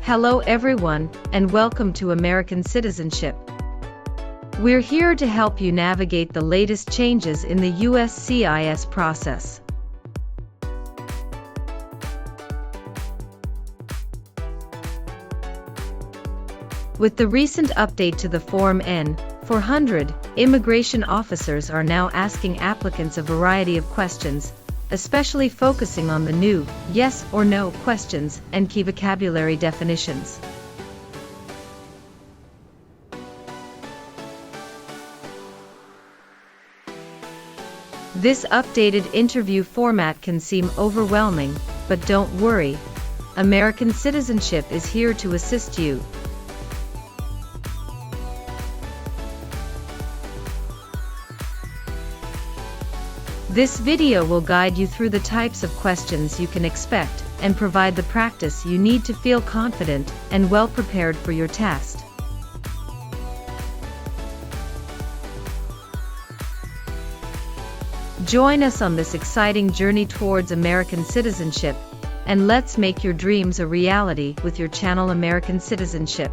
Hello everyone, and welcome to American Citizenship. We're here to help you navigate the latest changes in the USCIS process. With the recent update to the Form N-400, immigration officers are now asking applicants a variety of questions, especially focusing on the new yes or no questions and key vocabulary definitions. This updated interview format can seem overwhelming, but don't worry. American Citizenship is here to assist you. This video will guide you through the types of questions you can expect and provide the practice you need to feel confident and well prepared for your test. Join us on this exciting journey towards American citizenship, and let's make your dreams a reality with your channel American Citizenship.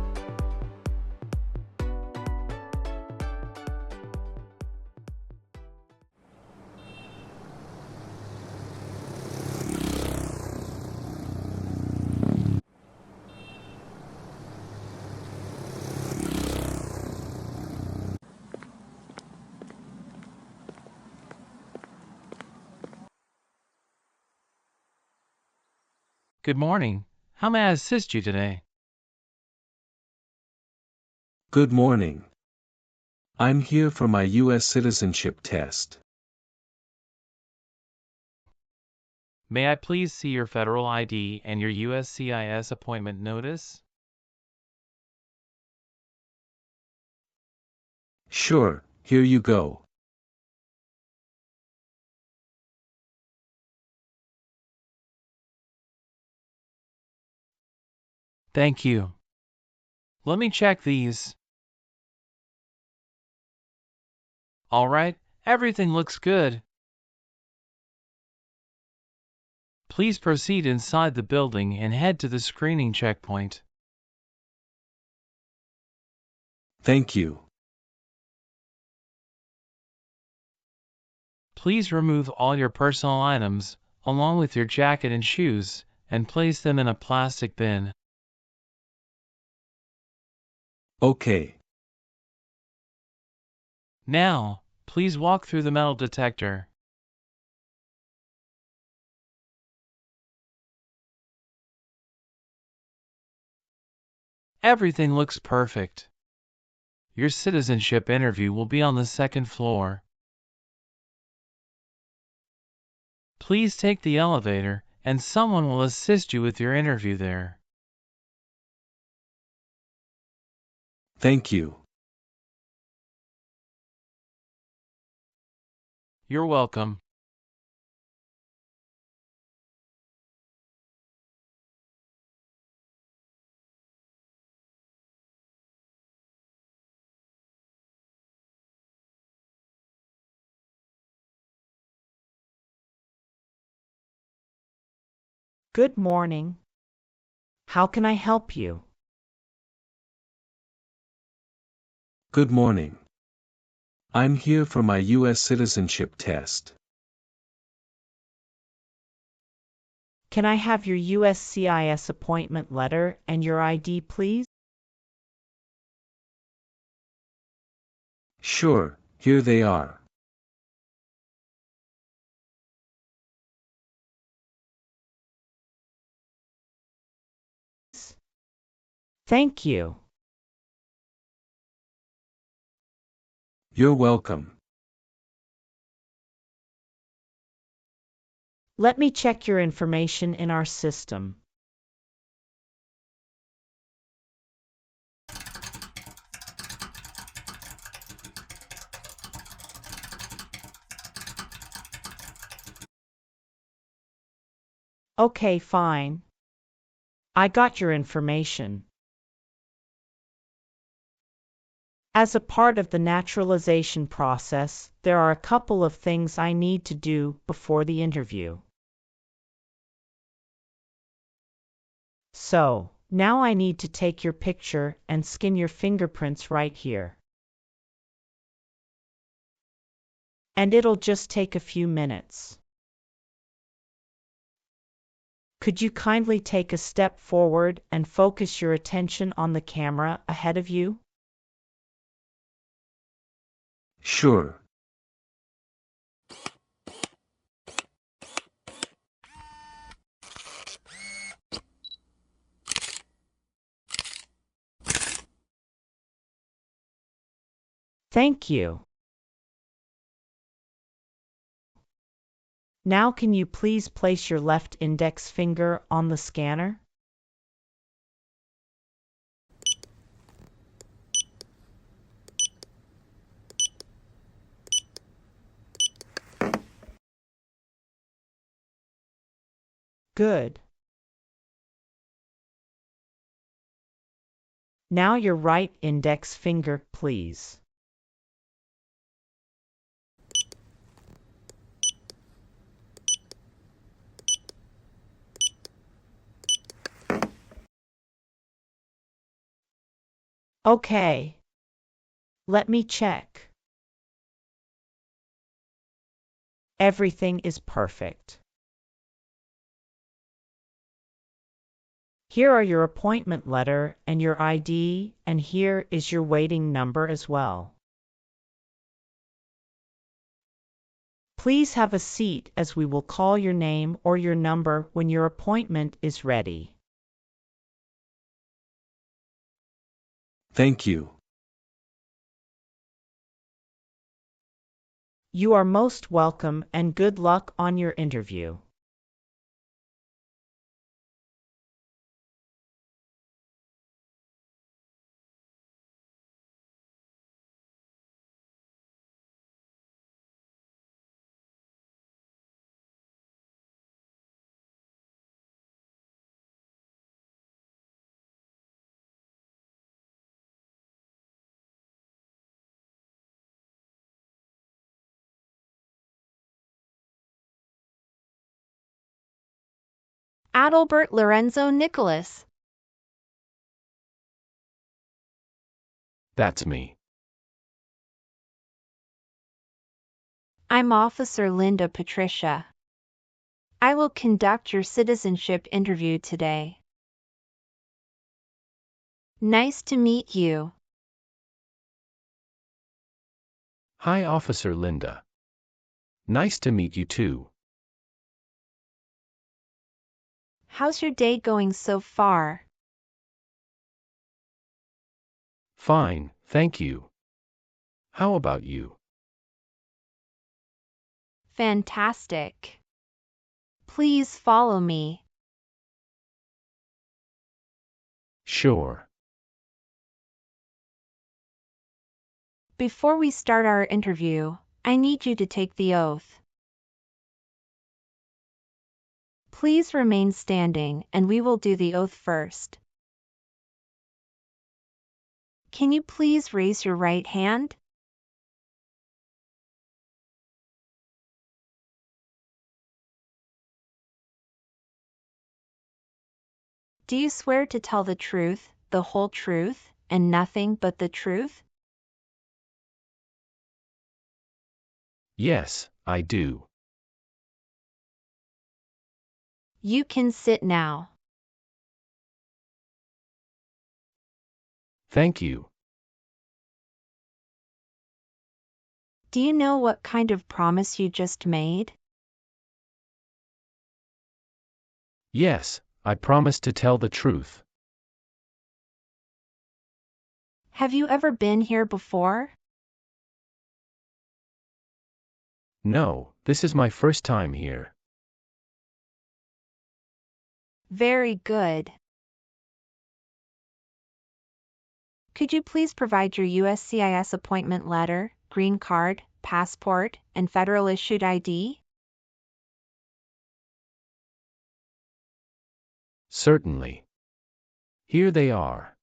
Good morning. How may I assist you today? Good morning. I'm here for my U.S. citizenship test. May I please see your federal ID and your USCIS appointment notice? Sure, here you go. Thank you. Let me check these. All right, everything looks good. Please proceed inside the building and head to the screening checkpoint. Thank you. Please remove all your personal items, along with your jacket and shoes, and place them in a plastic bin. Okay. Now, please walk through the metal detector. Everything looks perfect. Your citizenship interview will be on the second floor. Please take the elevator, and someone will assist you with your interview there. Thank you. You're welcome. Good morning. How can I help you? Good morning. I'm here for my U.S. citizenship test. Can I have your USCIS appointment letter and your ID, please? Sure, here they are. Thank you. You're welcome. Let me check your information in our system. Okay, fine. I got your information. As a part of the naturalization process, there are a couple of things I need to do before the interview. So, Now I need to take your picture and scan your fingerprints right here. And it'll just take a few minutes. Could you kindly take a step forward and focus your attention on the camera ahead of you? Sure. Thank you. Now can you please place your left index finger on the scanner? Good. Now your right index finger, please. Okay. Let me check. Everything is perfect. Here are your appointment letter and your ID, and here is your waiting number as well. Please have a seat as we will call your name or your number when your appointment is ready. Thank you. You are most welcome and good luck on your interview. Adalbert Lorenzo Nicholas. That's me. I'm Officer Linda Patricia. I will conduct your citizenship interview today. Nice to meet you. Hi, Officer Linda. Nice to meet you too. How's your day going so far? Fine, thank you. How about you? Fantastic. Please follow me. Sure. Before we start our interview, I need you to take the oath. Please remain standing and we will do the oath first. Can you please raise your right hand? Do you swear to tell the truth, the whole truth, and nothing but the truth? Yes, I do. You can sit now. Thank you. Do you know what kind of promise you just made? Yes, I promise to tell the truth. Have you ever been here before? No, this is my first time here. Very good. Could you please provide your USCIS appointment letter, green card, passport, and federal issued ID? Certainly. Here they are.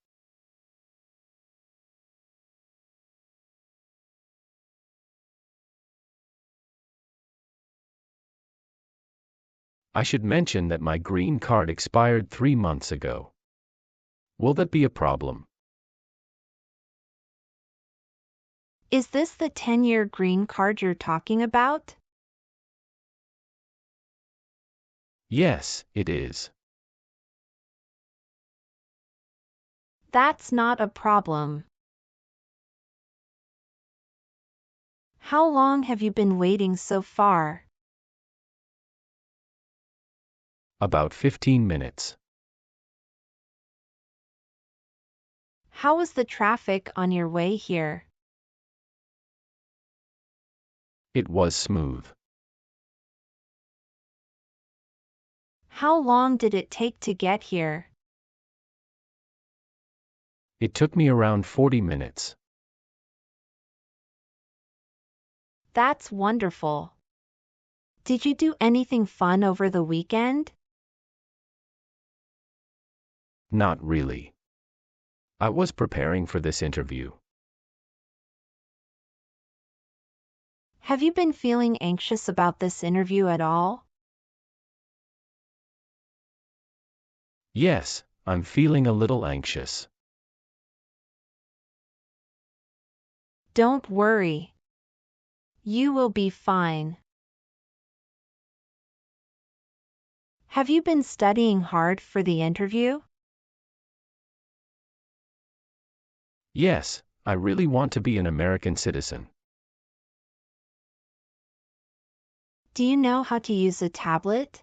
I should mention that my green card expired 3 months ago. Will that be a problem? Is this the 10-year green card you're talking about? Yes, it is. That's not a problem. How long have you been waiting so far? About 15 minutes. How was the traffic on your way here? It was smooth. How long did it take to get here? It took me around 40 minutes. That's wonderful. Did you do anything fun over the weekend? Not really. I was preparing for this interview. Have you been feeling anxious about this interview at all? Yes, I'm feeling a little anxious. Don't worry. You will be fine. Have you been studying hard for the interview? Yes, I really want to be an American citizen. Do you know how to use a tablet?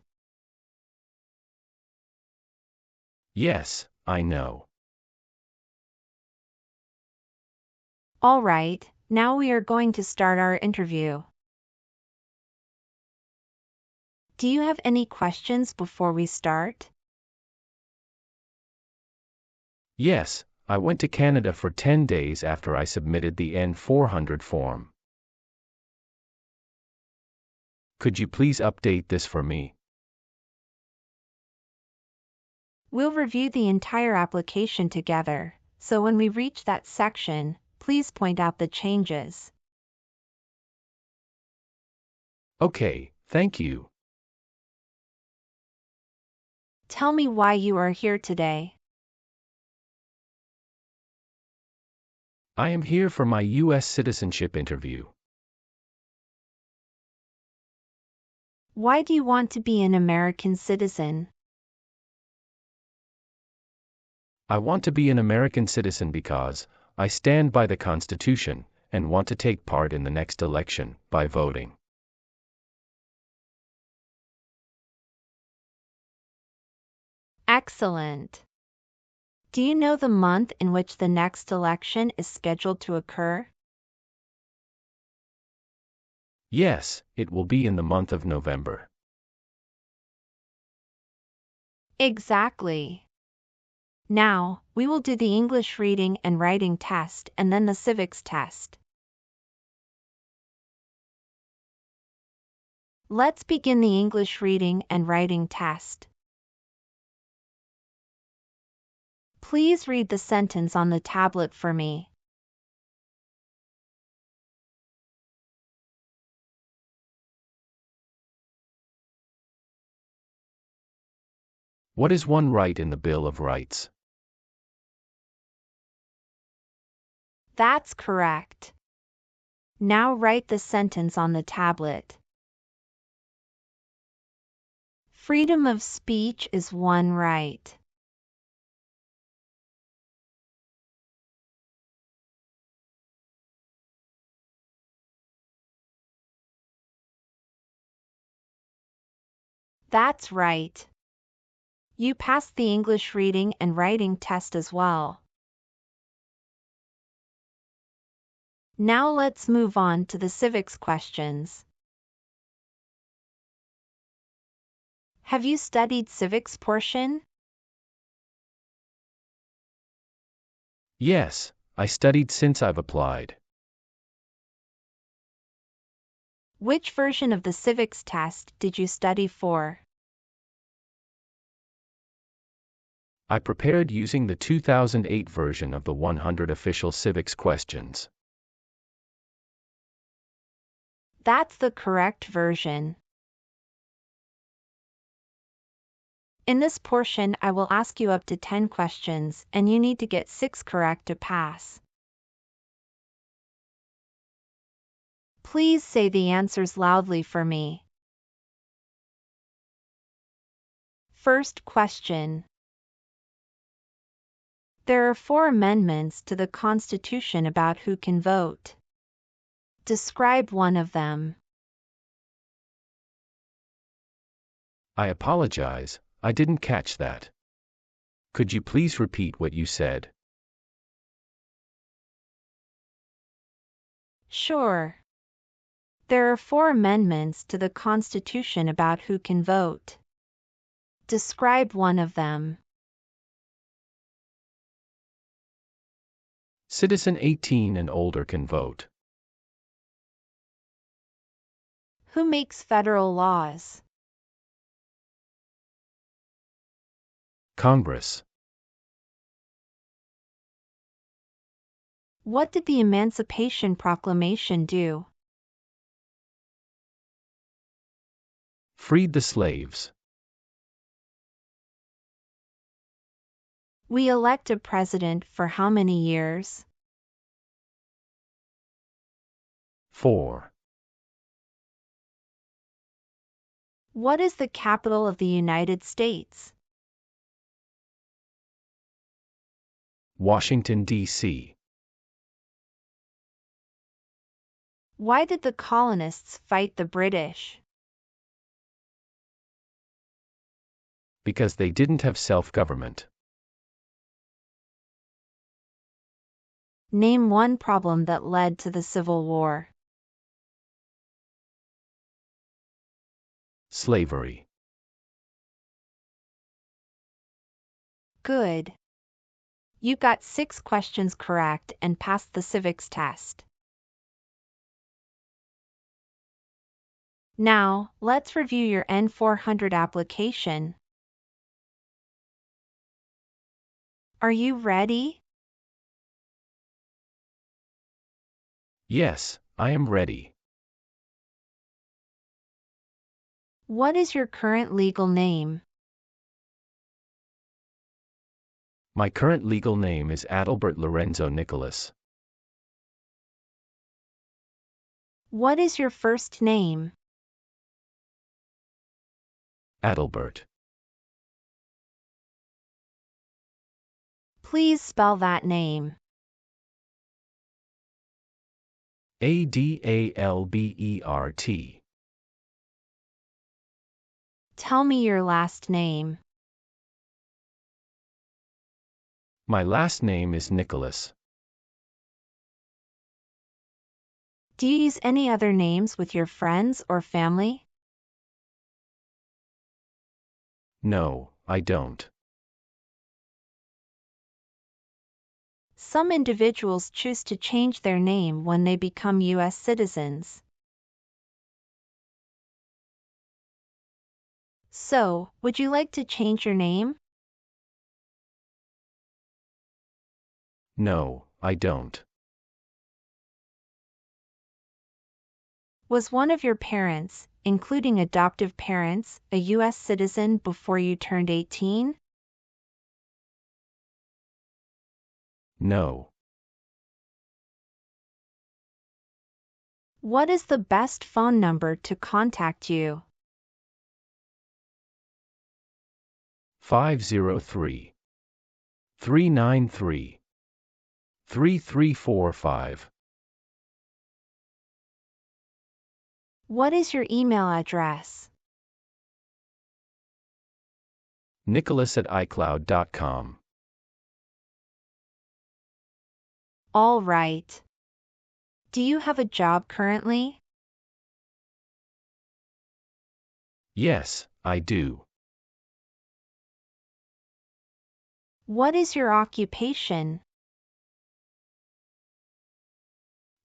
Yes, I know. All right, now we are going to start our interview. Do you have any questions before we start? Yes, I went to Canada for 10 days after I submitted the N-400 form. Could you please update this for me? We'll review the entire application together, so when we reach that section, please point out the changes. Okay, thank you. Tell me why you are here today. I am here for my U.S. citizenship interview. Why do you want to be an American citizen? I want to be an American citizen because I stand by the Constitution and want to take part in the next election by voting. Excellent. Do you know the month in which the next election is scheduled to occur? Yes, it will be in the month of November. Exactly. Now, we will do the English reading and writing test and then the civics test. Let's begin the English reading and writing test. Please read the sentence on the tablet for me. What is one right in the Bill of Rights? That's correct. Now write the sentence on the tablet. Freedom of speech is one right. That's right. You passed the English reading and writing test as well. Now let's move on to the civics questions. Have you studied civics portion? Yes, I studied since I've applied. Which version of the civics test did you study for? I prepared using the 2008 version of the 100 official civics questions. That's the correct version. In this portion, I will ask you up to 10 questions, and you need to get 6 correct to pass. Please say the answers loudly for me. First question. There are 4 amendments to the Constitution about who can vote. Describe one of them. I apologize, I didn't catch that. Could you please repeat what you said? Sure. There are 4 amendments to the Constitution about who can vote. Describe one of them. Citizen 18 and older can vote. Who makes federal laws? Congress. What did the Emancipation Proclamation do? Freed the slaves. We elect a president for how many years? 4. What is the capital of the United States? Washington, D.C. Why did the colonists fight the British? Because they didn't have self-government. Name one problem that led to the Civil War. Slavery. Good. You got 6 questions correct and passed the civics test. Now, let's review your N-400 application. Are you ready? Yes, I am ready. What is your current legal name? My current legal name is Adalbert Lorenzo Nicholas. What is your first name? Adalbert. Please spell that name. Adalbert. Tell me your last name. My last name is Nicholas. Do you use any other names with your friends or family? No, I don't. Some individuals choose to change their name when they become U.S. citizens. So, would you like to change your name? No, I don't. Was one of your parents, including adoptive parents, a U.S. citizen before you turned 18? No. What is the best phone number to contact you? 503 393 3345. What is your email address? Nicholas@icloud.com. All right. Do you have a job currently? Yes, I do. What is your occupation?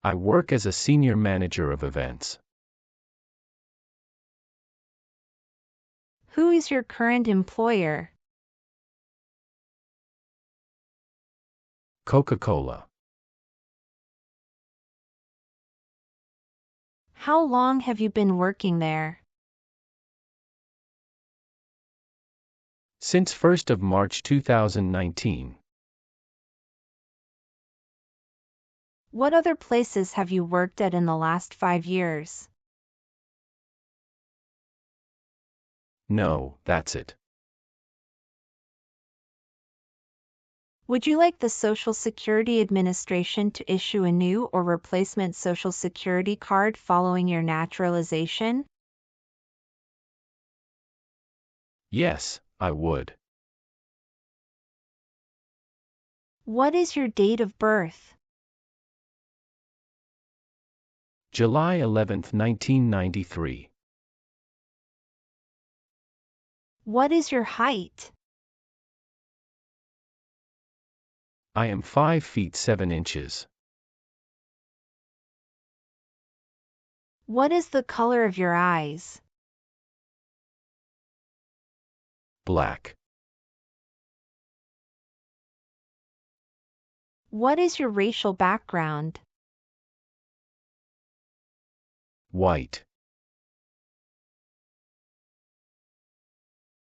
I work as a senior manager of events. Who is your current employer? Coca-Cola. How long have you been working there? Since 1st of March 2019. What other places have you worked at in the last 5 years? No, that's it. Would you like the Social Security Administration to issue a new or replacement Social Security card following your naturalization? Yes, I would. What is your date of birth? July 11, 1993. What is your height? I am 5 feet 7 inches. What is the color of your eyes? Black. What is your racial background? White.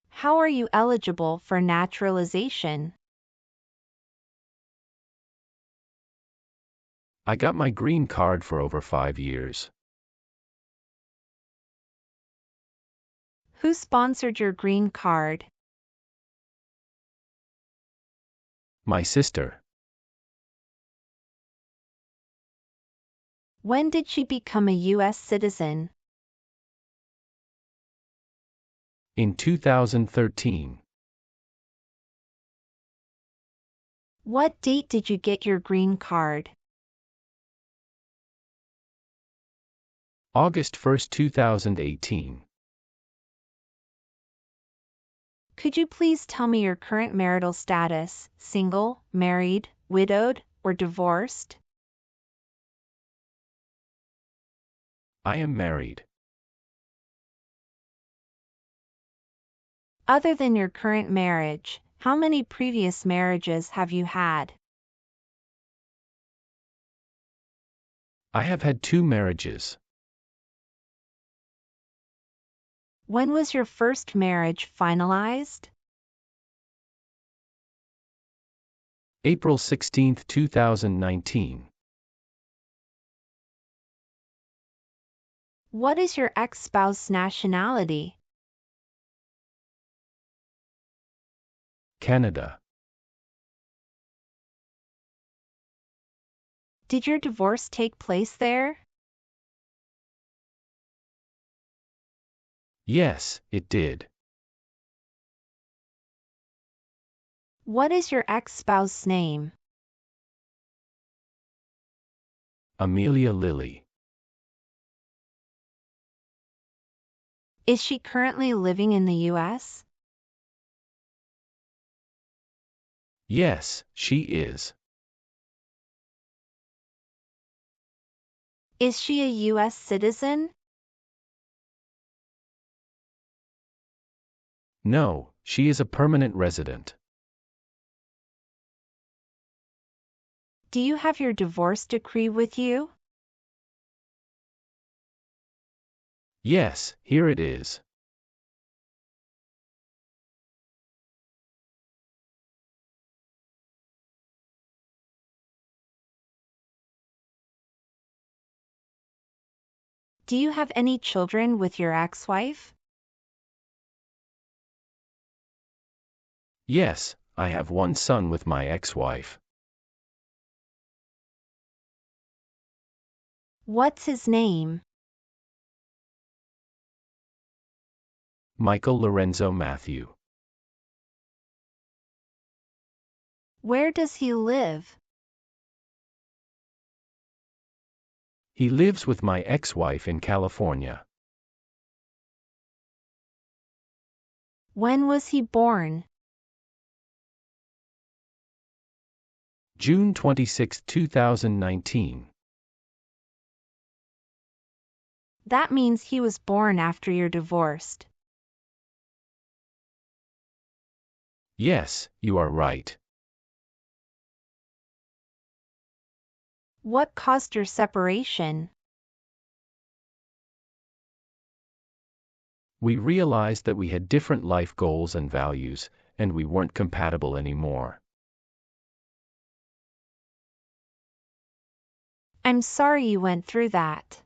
How are you eligible for naturalization? I got my green card for over 5 years. Who sponsored your green card? My sister. When did she become a U.S. citizen? In 2013. What date did you get your green card? August 1, 2018. Could you please tell me your current marital status, single, married, widowed, or divorced? I am married. Other than your current marriage, how many previous marriages have you had? I have had 2 marriages. When was your first marriage finalized? April 16, 2019. What is your ex-spouse's nationality? Canada. Did your divorce take place there? Yes, it did. What is your ex-spouse's name? Amelia Lilly. Is she currently living in the U.S.? Yes, she is. Is she a U.S. citizen? No, she is a permanent resident. Do you have your divorce decree with you? Yes, here it is. Do you have any children with your ex-wife? Yes, I have 1 son with my ex-wife. What's his name? Michael Lorenzo Matthew. Where does he live? He lives with my ex-wife in California. When was he born? June 26, 2019. That means he was born after you're divorced. Yes, you are right. What caused your separation? We realized that we had different life goals and values, and we weren't compatible anymore. I'm sorry you went through that.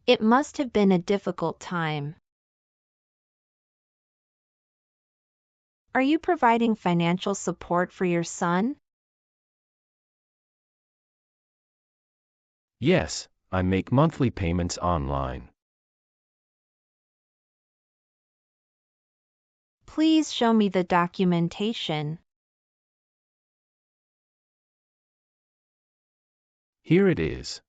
It must have been a difficult time. Are you providing financial support for your son? Yes, I make monthly payments online. Please show me the documentation. Here it is.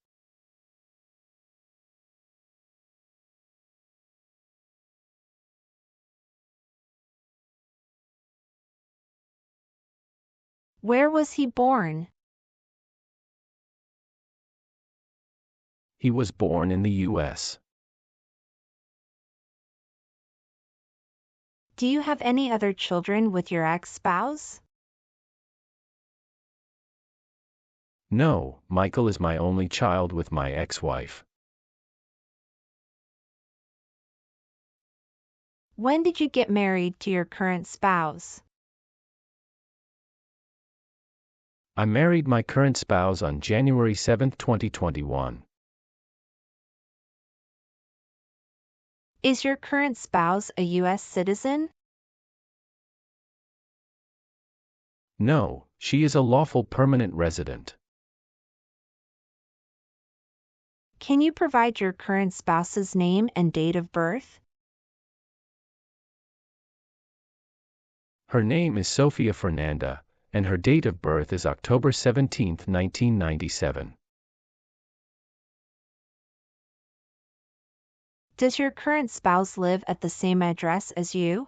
Where was he born? He was born in the U.S. Do you have any other children with your ex-spouse? No, Michael is my only child with my ex-wife. When did you get married to your current spouse? I married my current spouse on January 7, 2021. Is your current spouse a U.S. citizen? No, she is a lawful permanent resident. Can you provide your current spouse's name and date of birth? Her name is Sofia Fernanda, and her date of birth is October 17, 1997. Does your current spouse live at the same address as you?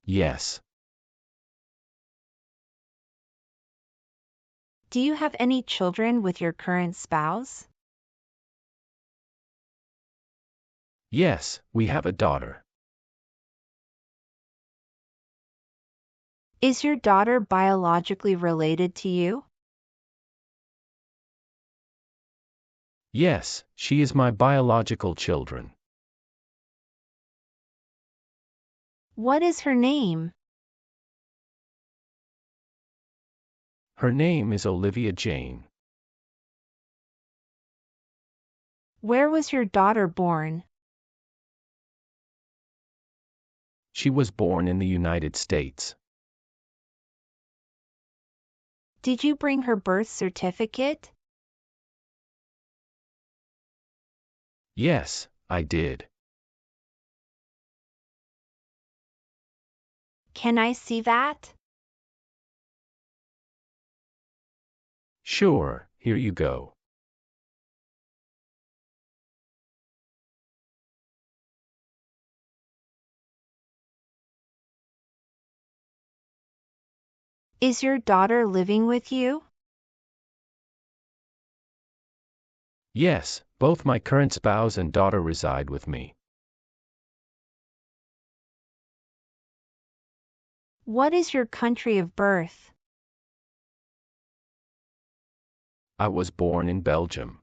Yes. Do you have any children with your current spouse? Yes, we have a daughter. Is your daughter biologically related to you? Yes, she is my biological children. What is her name? Her name is Olivia Jane. Where was your daughter born? She was born in the United States. Did you bring her birth certificate? Yes, I did. Can I see that? Sure, here you go. Is your daughter living with you? Yes, both my current spouse and daughter reside with me. What is your country of birth? I was born in Belgium.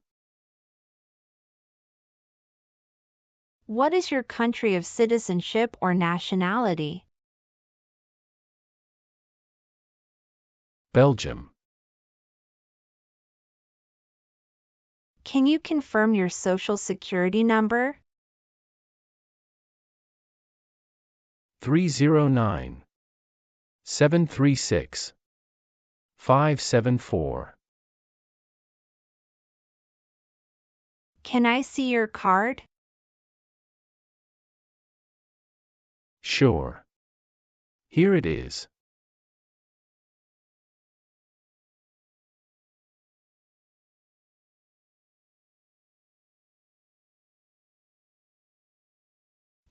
What is your country of citizenship or nationality? Belgium. Can you confirm your social security number? 309 736 574. Can I see your card? Sure. Here it is.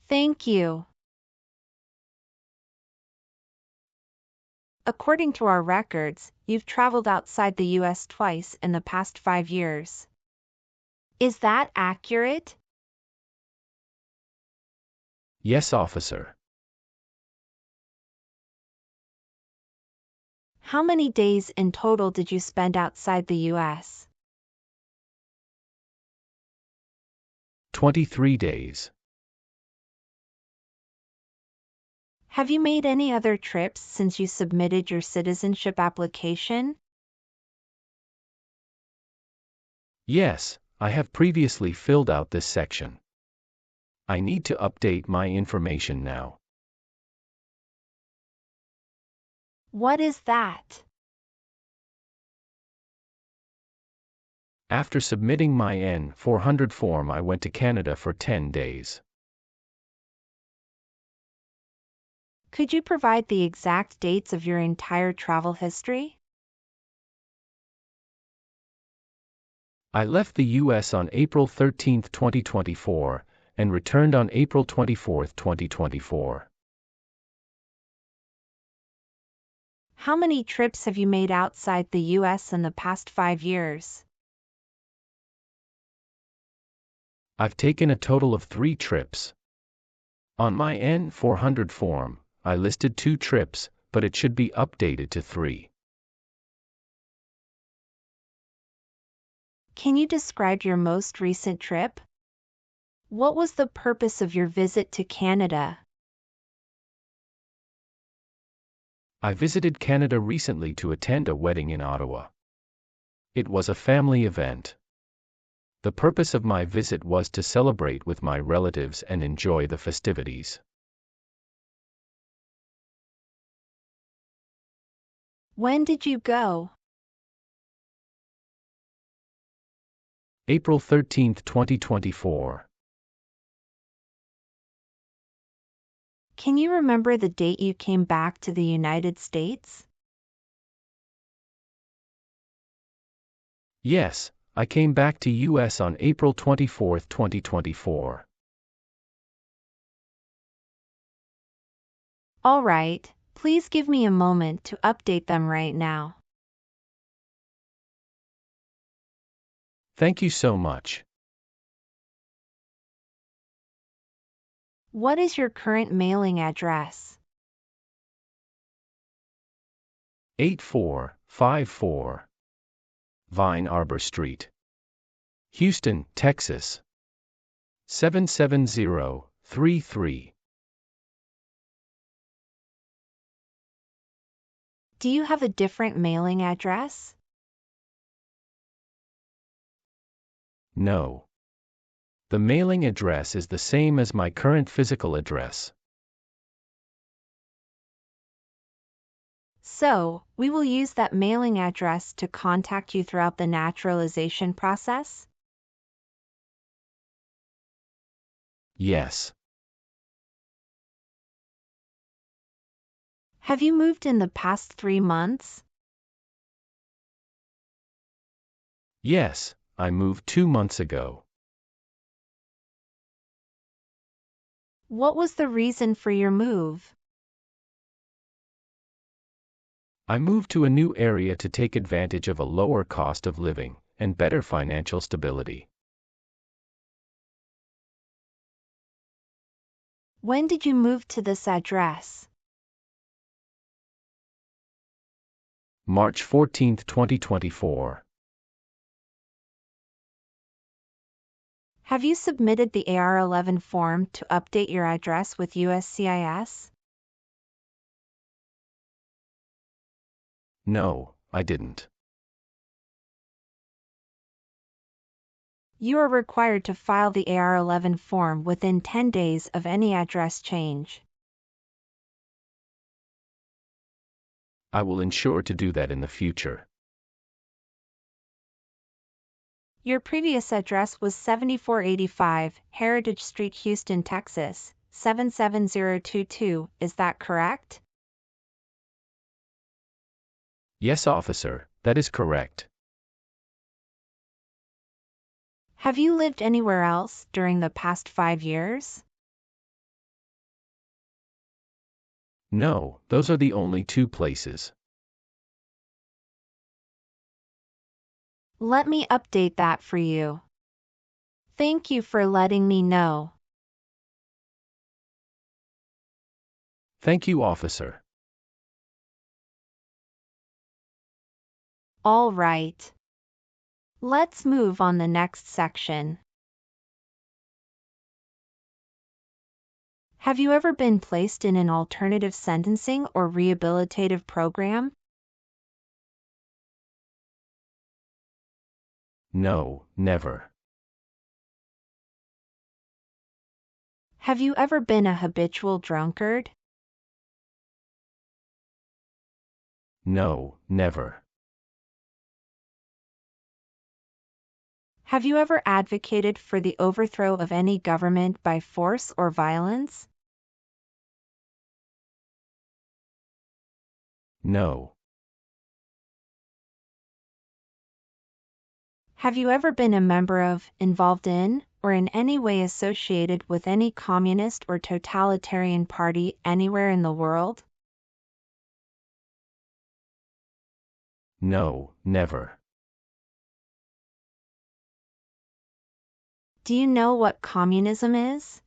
Thank you. According to our records, you've traveled outside the U.S. twice in the past 5 years. Is that accurate? Yes, officer. How many days in total did you spend outside the U.S.? 23 days. Have you made any other trips since you submitted your citizenship application? Yes, I have previously filled out this section. I need to update my information now. What is that? After submitting my N-400 form, I went to Canada for 10 days. Could you provide the exact dates of your entire travel history? I left the U.S. on April 13, 2024, and returned on April 24, 2024. How many trips have you made outside the U.S. in the past 5 years? I've taken a total of 3 trips. On my N-400 form, I listed 2 trips, but it should be updated to 3. Can you describe your most recent trip? What was the purpose of your visit to Canada? I visited Canada recently to attend a wedding in Ottawa. It was a family event. The purpose of my visit was to celebrate with my relatives and enjoy the festivities. When did you go? April 13, 2024. Can you remember the date you came back to the United States? Yes, I came back to U.S. on April 24, 2024. All right, please give me a moment to update them right now. Thank you so much. What is your current mailing address? 8454 Vine Arbor Street, Houston, Texas 77033. Do you have a different mailing address? No. The mailing address is the same as my current physical address. So, we will use that mailing address to contact you throughout the naturalization process? Yes. Have you moved in the past 3 months? Yes, I moved 2 months ago. What was the reason for your move? I moved to a new area to take advantage of a lower cost of living and better financial stability. When did you move to this address? March 14, 2024. Have you submitted the AR-11 form to update your address with USCIS? No, I didn't. You are required to file the AR-11 form within 10 days of any address change. I will ensure to do that in the future. Your previous address was 7485 Heritage Street, Houston, Texas, 77022, is that correct? Yes, officer, that is correct. Have you lived anywhere else during the past 5 years? No, those are the only 2 places. Let me update that for you. Thank you for letting me know. Thank you, officer. All right. Let's move on the next section. Have you ever been placed in an alternative sentencing or rehabilitative program? No, never. Have you ever been a habitual drunkard? No, never. Have you ever advocated for the overthrow of any government by force or violence? No. Have you ever been a member of, involved in, or in any way associated with any communist or totalitarian party anywhere in the world? No, never. Do you know what communism is?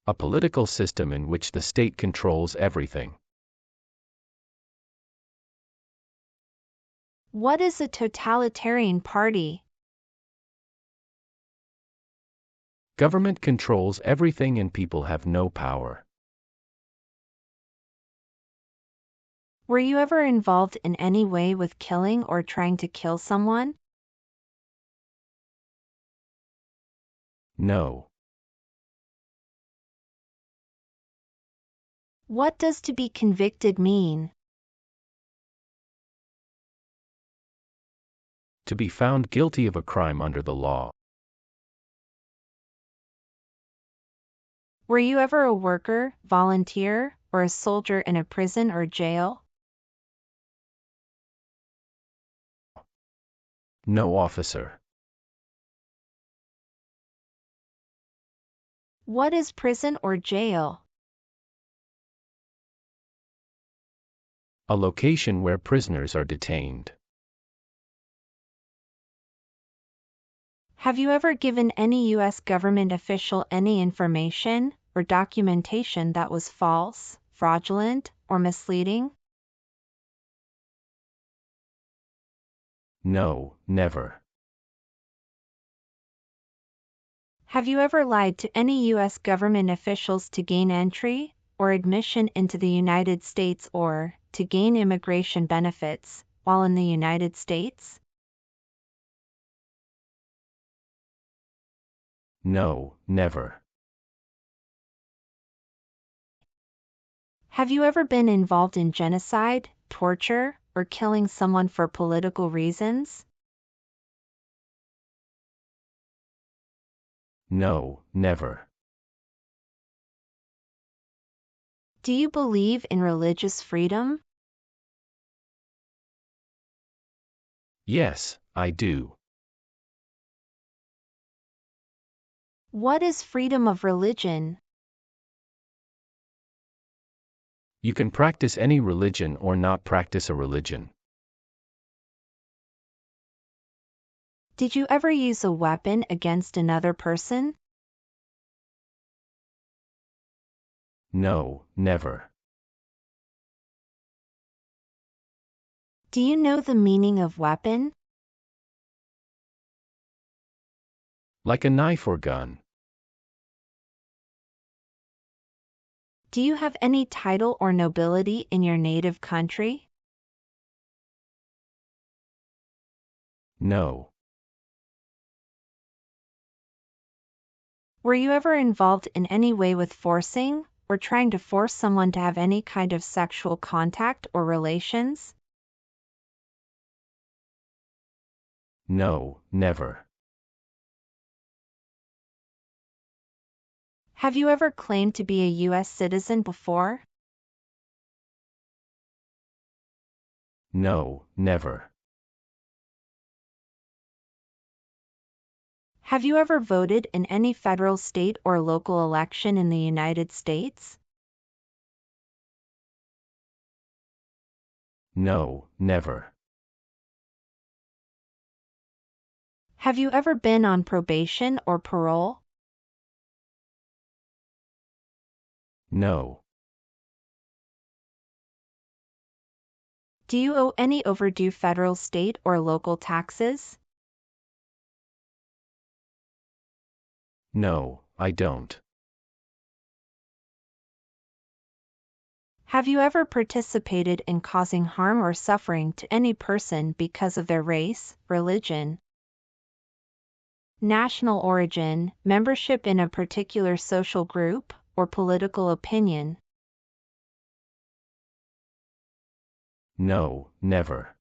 A political system in which the state controls everything. What is a totalitarian party? Government controls everything and people have no power. Were you ever involved in any way with killing or trying to kill someone? No. What does to be convicted mean? To be found guilty of a crime under the law. Were you ever a worker, volunteer, or a soldier in a prison or jail? No, officer. What is prison or jail? A location where prisoners are detained. Have you ever given any U.S. government official any information or documentation that was false, fraudulent, or misleading? No, never. Have you ever lied to any U.S. government officials to gain entry or admission into the United States or to gain immigration benefits while in the United States? No, never. Have you ever been involved in genocide, torture, or killing someone for political reasons? No, never. Do you believe in religious freedom? Yes, I do. What is freedom of religion? You can practice any religion or not practice a religion. Did you ever use a weapon against another person? No, never. Do you know the meaning of weapon? Like a knife or gun. Do you have any title or nobility in your native country? No. Were you ever involved in any way with forcing, or trying to force someone to have any kind of sexual contact or relations? No, never. Have you ever claimed to be a U.S. citizen before? No, never. Have you ever voted in any federal, state, or local election in the United States? No, never. Have you ever been on probation or parole? No. Do you owe any overdue federal, state, or local taxes? No, I don't. Have you ever participated in causing harm or suffering to any person because of their race, religion, national origin, membership in a particular social group, or political opinion? No, never.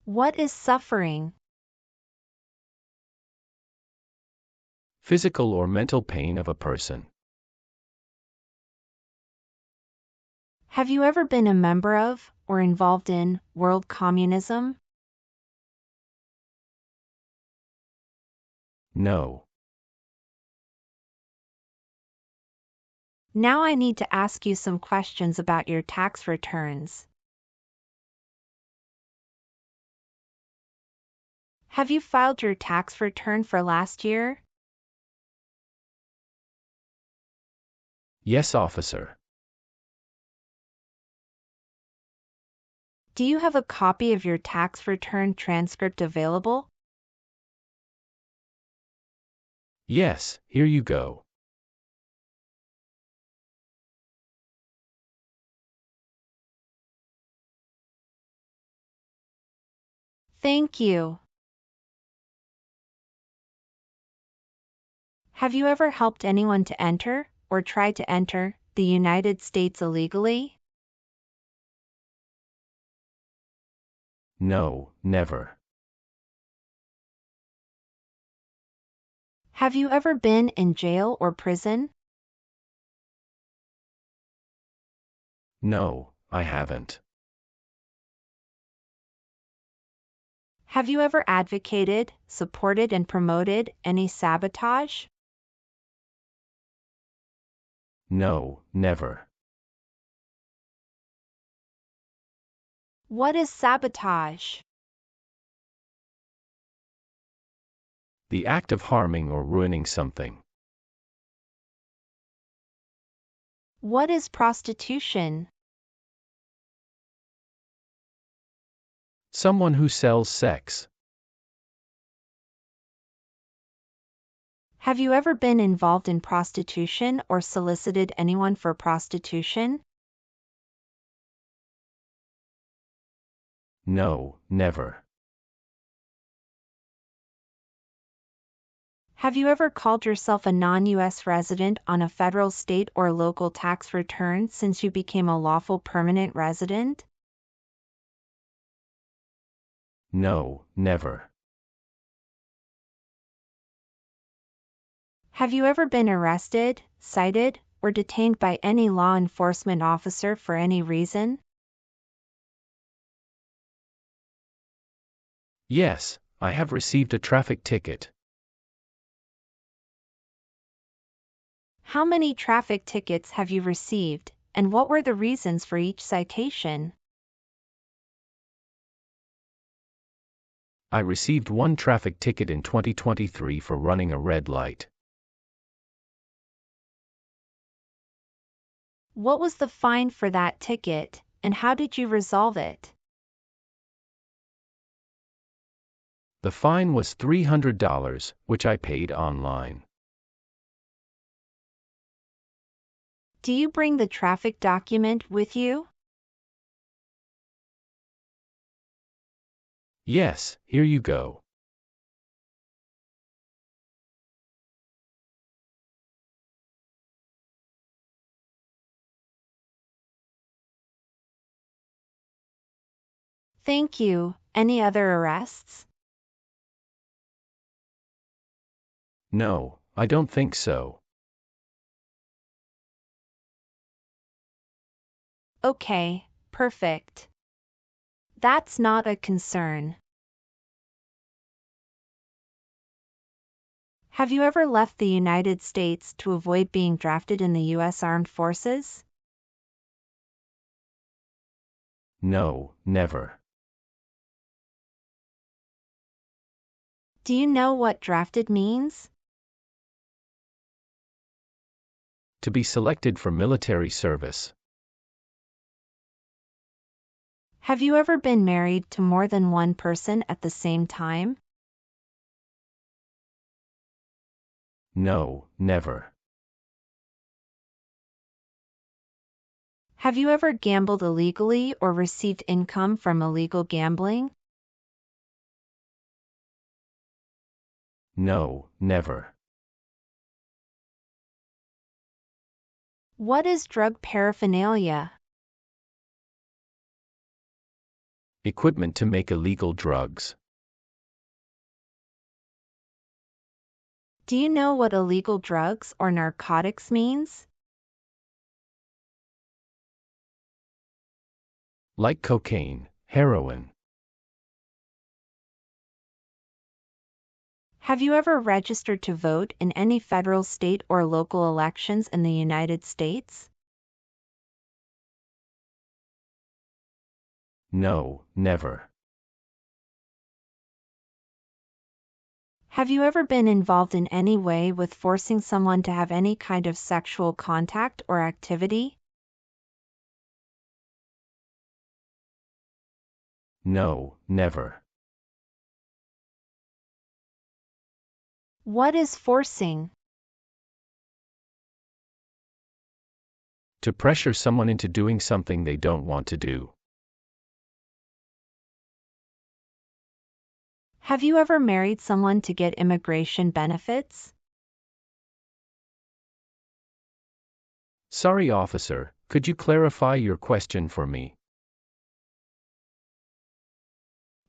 What is suffering? Physical or mental pain of a person. Have you ever been a member of, or involved in, world communism? No. Now I need to ask you some questions about your tax returns. Have you filed your tax return for last year? Yes, officer. Do you have a copy of your tax return transcript available? Yes, here you go. Thank you. Have you ever helped anyone to enter, or try to enter, the United States illegally? No, never. Have you ever been in jail or prison? No, I haven't. Have you ever advocated, supported, and promoted any sabotage? No, never. What is sabotage? The act of harming or ruining something. What is prostitution? Someone who sells sex. Have you ever been involved in prostitution or solicited anyone for prostitution? No, never. Have you ever called yourself a non-U.S. resident on a federal, state, or local tax return since you became a lawful permanent resident? No, never. Have you ever been arrested, cited, or detained by any law enforcement officer for any reason? Yes, I have received a traffic ticket. How many traffic tickets have you received, and what were the reasons for each citation? I received one traffic ticket in 2023 for running a red light. What was the fine for that ticket, and how did you resolve it? The fine was $300, which I paid online. Do you bring the traffic document with you? Yes, here you go. Thank you. Any other arrests? No, I don't think so. Okay, perfect. That's not a concern. Have you ever left the United States to avoid being drafted in the U.S. Armed Forces? No, never. Do you know what drafted means? To be selected for military service. Have you ever been married to more than one person at the same time? No, never. Have you ever gambled illegally or received income from illegal gambling? No, never. What is drug paraphernalia? Equipment to make illegal drugs. Do you know what illegal drugs or narcotics means? Like cocaine, heroin. Have you ever registered to vote in any federal, state, or local elections in the United States? No, never. Have you ever been involved in any way with forcing someone to have any kind of sexual contact or activity? No, never. What is forcing? To pressure someone into doing something they don't want to do. Have you ever married someone to get immigration benefits? Sorry, officer, could you clarify your question for me?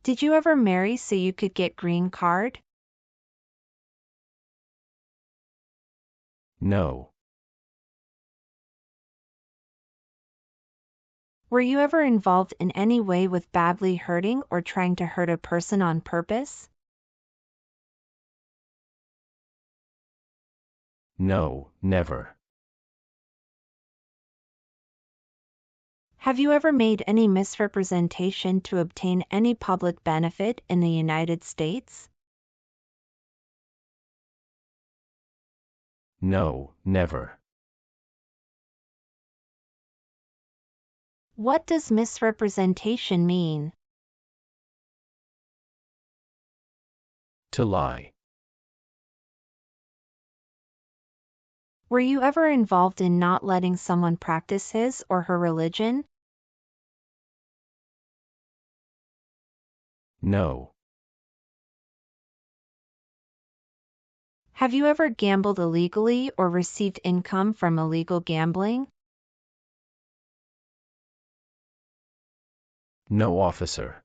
Did you ever marry so you could get green card? No. Were you ever involved in any way with badly hurting or trying to hurt a person on purpose? No, never. Have you ever made any misrepresentation to obtain any public benefit in the United States? No, never. What does misrepresentation mean? To lie. Were you ever involved in not letting someone practice his or her religion? No. Have you ever gambled illegally or received income from illegal gambling? No, officer.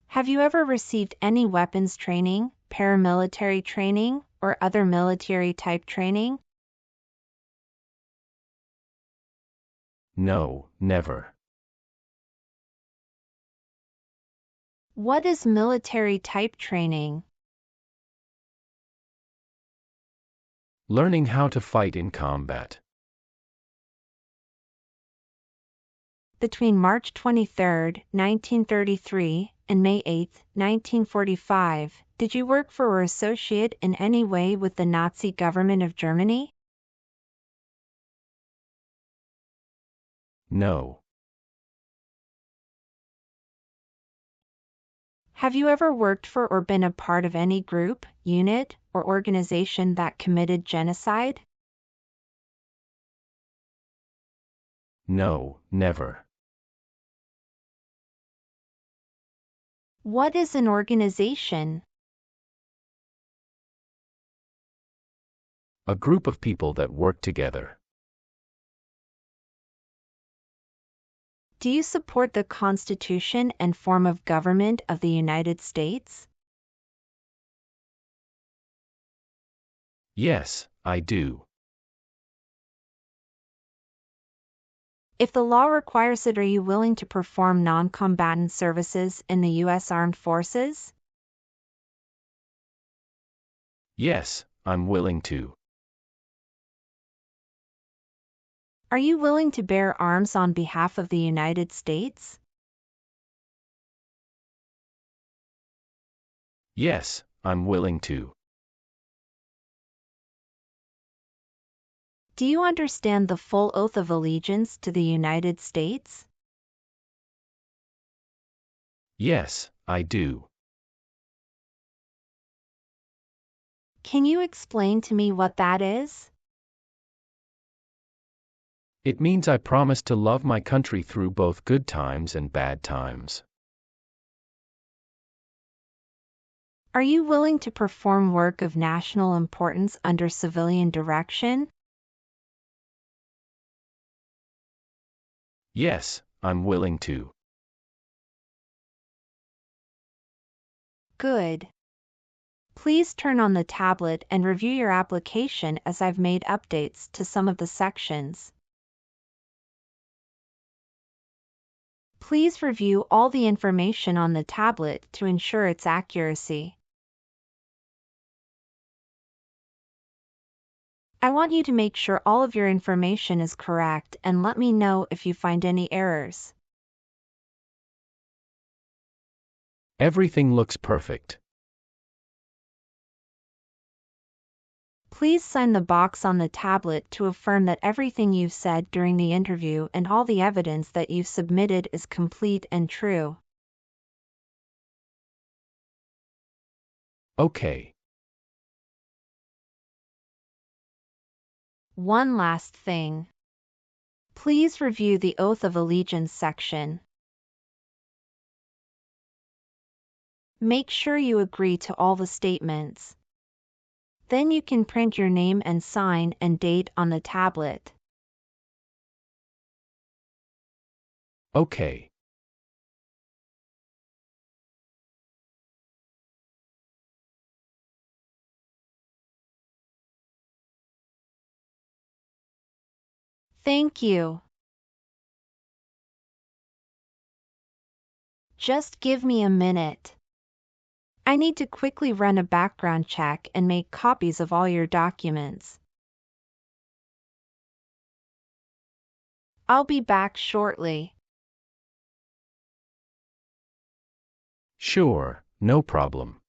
Have you ever received any weapons training, paramilitary training, or other military-type training? No, never. What is military-type training? Learning how to fight in combat. Between March 23, 1933, and May 8, 1945, did you work for or associate in any way with the Nazi government of Germany? No. Have you ever worked for or been a part of any group, unit, or organization that committed genocide? No, never. What is an organization? A group of people that work together. Do you support the Constitution and form of government of the United States? Yes, I do. If the law requires it, are you willing to perform non-combatant services in the U.S. Armed Forces? Yes, I'm willing to. Are you willing to bear arms on behalf of the United States? Yes, I'm willing to. Do you understand the full oath of allegiance to the United States? Yes, I do. Can you explain to me what that is? It means I promise to love my country through both good times and bad times. Are you willing to perform work of national importance under civilian direction? Yes, I'm willing to. Good. Please turn on the tablet and review your application as I've made updates to some of the sections. Please review all the information on the tablet to ensure its accuracy. I want you to make sure all of your information is correct and let me know if you find any errors. Everything looks perfect. Please sign the box on the tablet to affirm that everything you've said during the interview and all the evidence that you've submitted is complete and true. Okay. One last thing. Please review the Oath of Allegiance section. Make sure you agree to all the statements. Then you can print your name and sign and date on the tablet. Okay. Thank you. Just give me a minute. I need to quickly run a background check and make copies of all your documents. I'll be back shortly. Sure, no problem.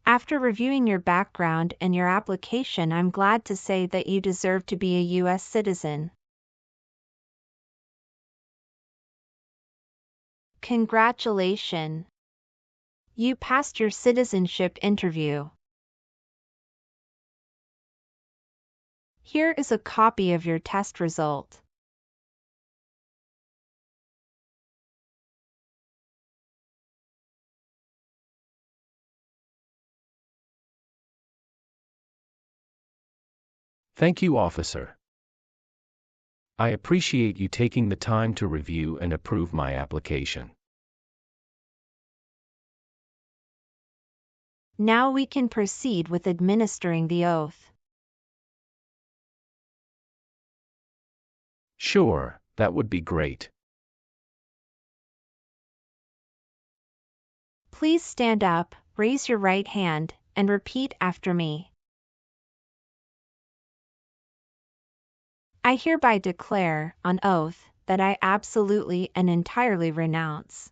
After reviewing your background and your application, I'm glad to say that you deserve to be a U.S. citizen. Congratulations! You passed your citizenship interview. Here is a copy of your test result. Thank you, officer. I appreciate you taking the time to review and approve my application. Now we can proceed with administering the oath. Sure, that would be great. Please stand up, raise your right hand, and repeat after me. I hereby declare, on oath, that I absolutely and entirely renounce.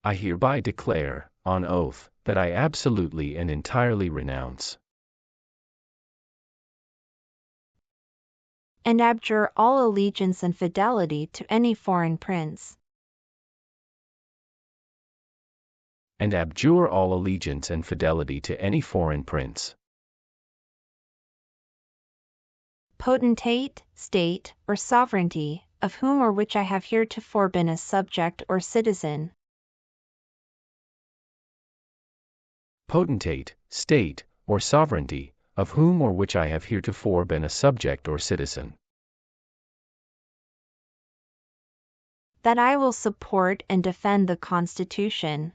I hereby declare, on oath, that I absolutely and entirely renounce And abjure all allegiance and fidelity to any foreign prince, and abjure all allegiance and fidelity to any foreign prince, potentate, state, or sovereignty, of whom or which I have heretofore been a subject or citizen, potentate, state, or sovereignty, of whom or which I have heretofore been a subject or citizen, that I will support and defend the Constitution,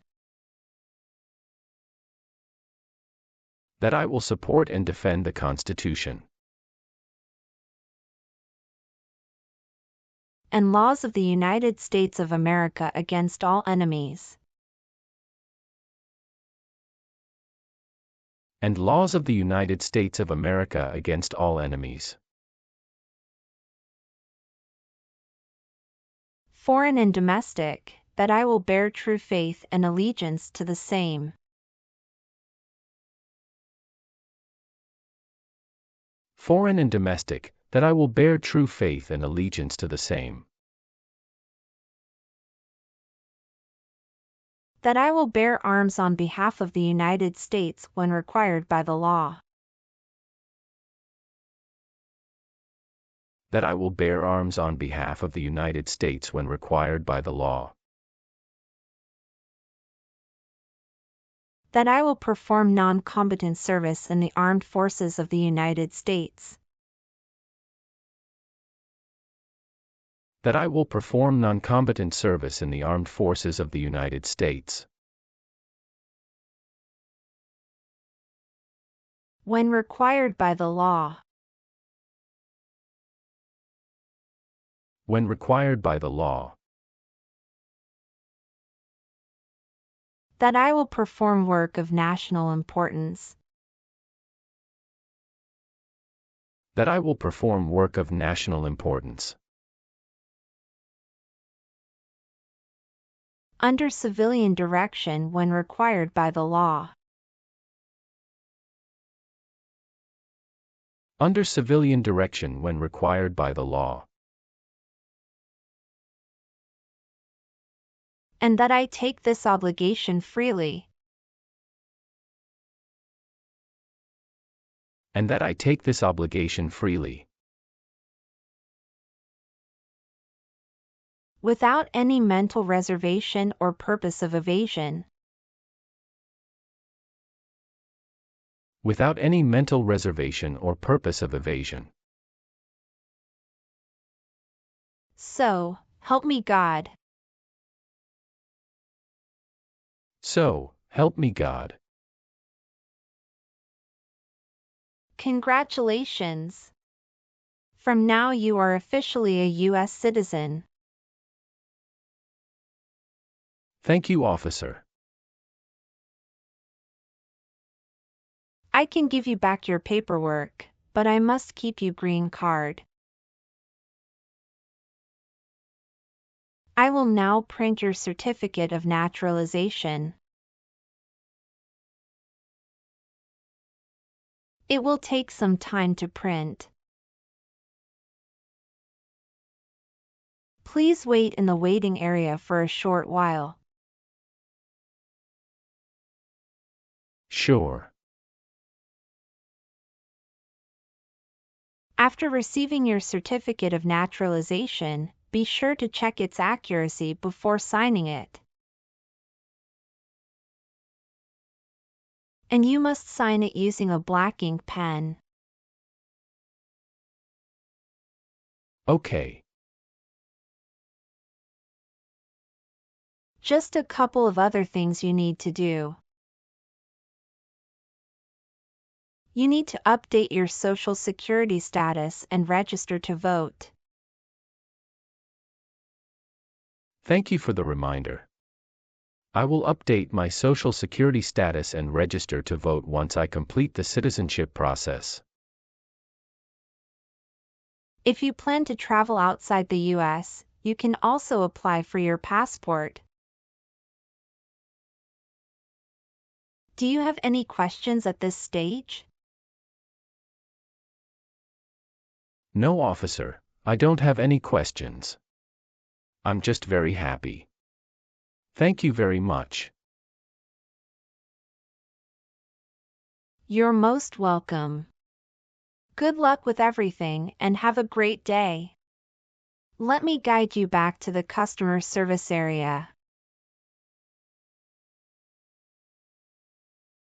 that I will support and defend the Constitution, and laws of the United States of America against all enemies, and laws of the United States of America against all enemies, foreign and domestic, that I will bear true faith and allegiance to the same, foreign and domestic, that I will bear true faith and allegiance to the same. That I will bear arms on behalf of the United States when required by the law. That I will bear arms on behalf of the United States when required by the law. That I will perform non-combatant service in the armed forces of the United States. That I will perform non-combatant service in the armed forces of the United States. When required by the law. When required by the law. That I will perform work of national importance. That I will perform work of national importance. Under civilian direction when required by the law. Under civilian direction when required by the law. And that I take this obligation freely. And that I take this obligation freely. Without any mental reservation or purpose of evasion. Without any mental reservation or purpose of evasion. So, help me God. So, help me God. Congratulations. From now you are officially a U.S. citizen. Thank you, officer. I can give you back your paperwork, but I must keep your green card. I will now print your certificate of naturalization. It will take some time to print. Please wait in the waiting area for a short while. Sure. After receiving your certificate of naturalization, be sure to check its accuracy before signing it. And you must sign it using a black ink pen. Okay. Just a couple of other things you need to do. You need to update your Social Security status and register to vote. Thank you for the reminder. I will update my Social Security status and register to vote once I complete the citizenship process. If you plan to travel outside the U.S., you can also apply for your passport. Do you have any questions at this stage? No, officer, I don't have any questions. I'm just very happy. Thank you very much. You're most welcome. Good luck with everything and have a great day. Let me guide you back to the customer service area.